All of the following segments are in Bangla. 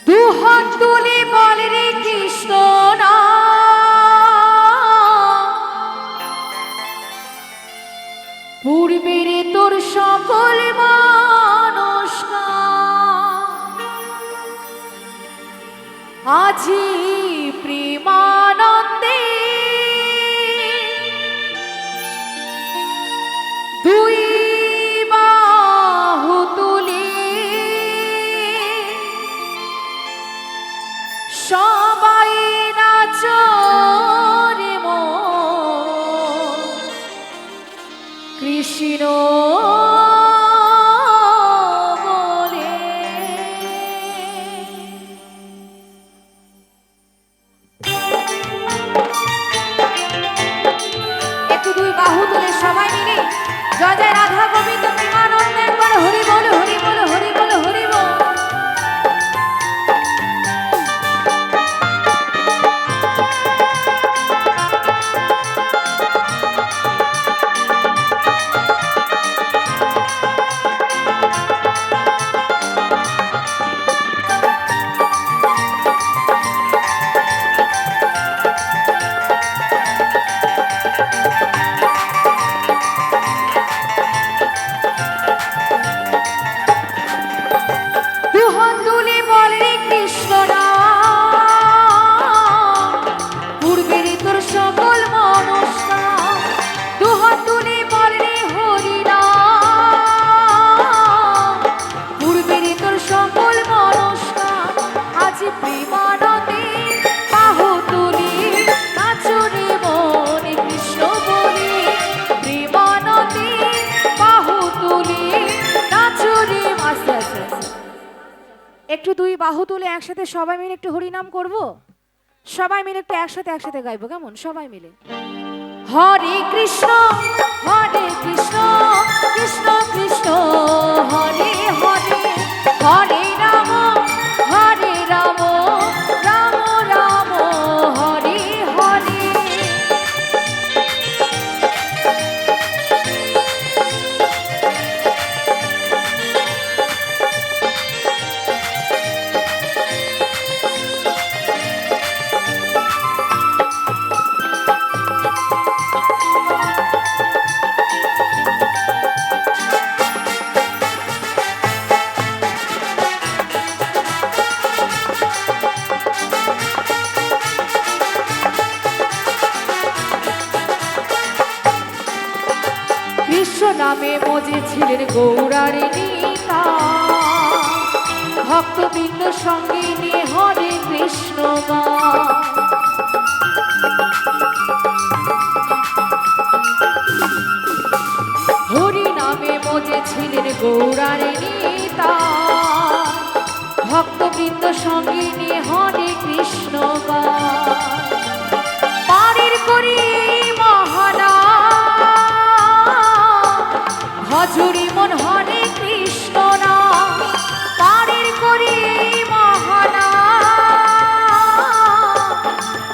দুহাত তুলে বল রে কৃষ্ণ না পূর্বের তোর সকল মনস্কার আজি প্রেমানন্দে দুই বাহু তুলে সবাই নাচো রে মন কৃষ্ণ বলে। একটু দুই বাহু তুলে সবাই মিলে জয় জয় রাধা গোবিন্দ প্রেমানন্দে একবার হরি বল হরি বল হরি বল হরি বল। একটু দুই বাহু তুলে একসাথে সবাই মিলে একটু হরিনাম করব, সবাই মিলে একটু একসাথে গাইবো, কেমন? সবাই মিলে হরে কৃষ্ণ কৃষ্ণ কৃষ্ণ হরে হরে হরে রাম রাম রাম হরে হরে। নামে মজেছিলেন গৌরার নিতা ভক্তবৃন্দ সঙ্গে নিয়ে হরে কৃষ্ণ গান। হরি নামে মজেছিলেন গৌরার নিতা ভক্তবৃন্দ সঙ্গে নিয়ে হরে কৃষ্ণ গান। পারের করি মহানা ভজরি মন হরে কৃষ্ণ না পারের করি মহানা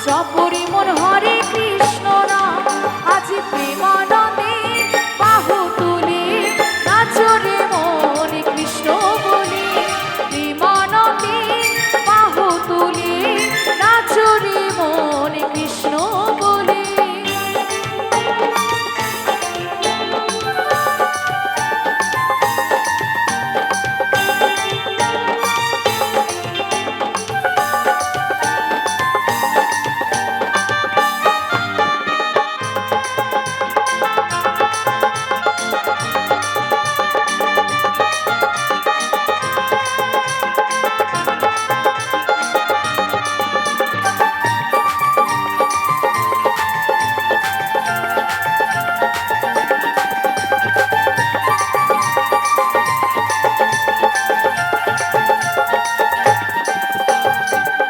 জপরি মন হরে কৃষ্ণ না আজি প্রেমানন্দে বাহু তুলে নাচরে মন কৃষ্ণ বলে। প্রেমানন্দে বাহু তুলে নাচরে মন কৃষ্ণ বলে।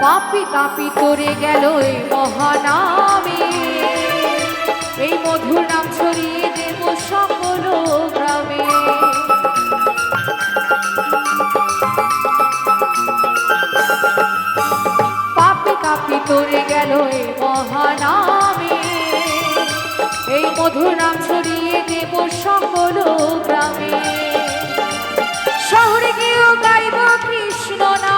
পাপি তাপি তোরে গেল এই মহানামে এই মধুর নাম ছড়িয়ে দেব সকল গ্রামে। পাপি তাপি তোরে গেল এই মহানামে এই মধুর নাম ছড়িয়ে দেব সকল গ্রামে। শহরে গিয়েও গাইব কৃষ্ণ নাম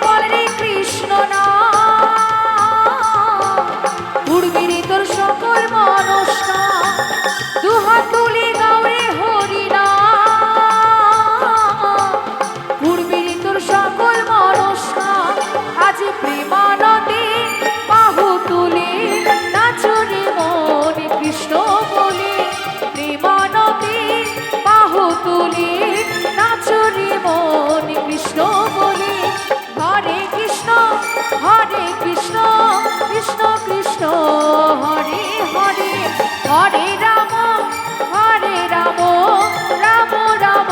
বল রে কৃষ্ণ না পূর্বের তোর সকল মনস্কার দুহাত তুলে গাও রে হরি না পূর্বের তোর সকল মনস্কার আজ প্রেমানন্দে বাহু তুলে নাচো রে মন কৃষ্ণ বলে প্রেমানন্দে বাহু তুলে নাচো রে মন কৃষ্ণ বলে হরে কৃষ্ণ কৃষ্ণ কৃষ্ণ হরে হরে হরে রাম রাম রাম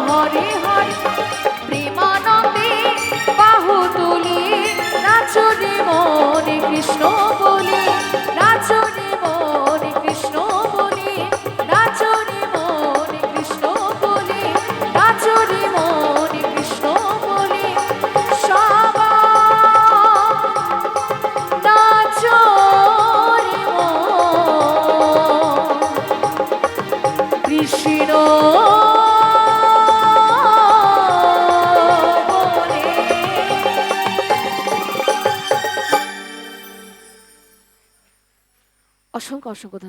হরে হরে প্রেমানন্দে বাহু তুলে নাচো রে মন কৃষ্ণ বলে নাচো রে মন কৃষ্ণ বলে নাচো রে মন কৃষ্ণ বলে নাচো রে মন কৃষ্ণ বলে সবাই নাচো রে মন কৃষ্ণ অসংখ্য অসংখ্য ধন্যবাদ।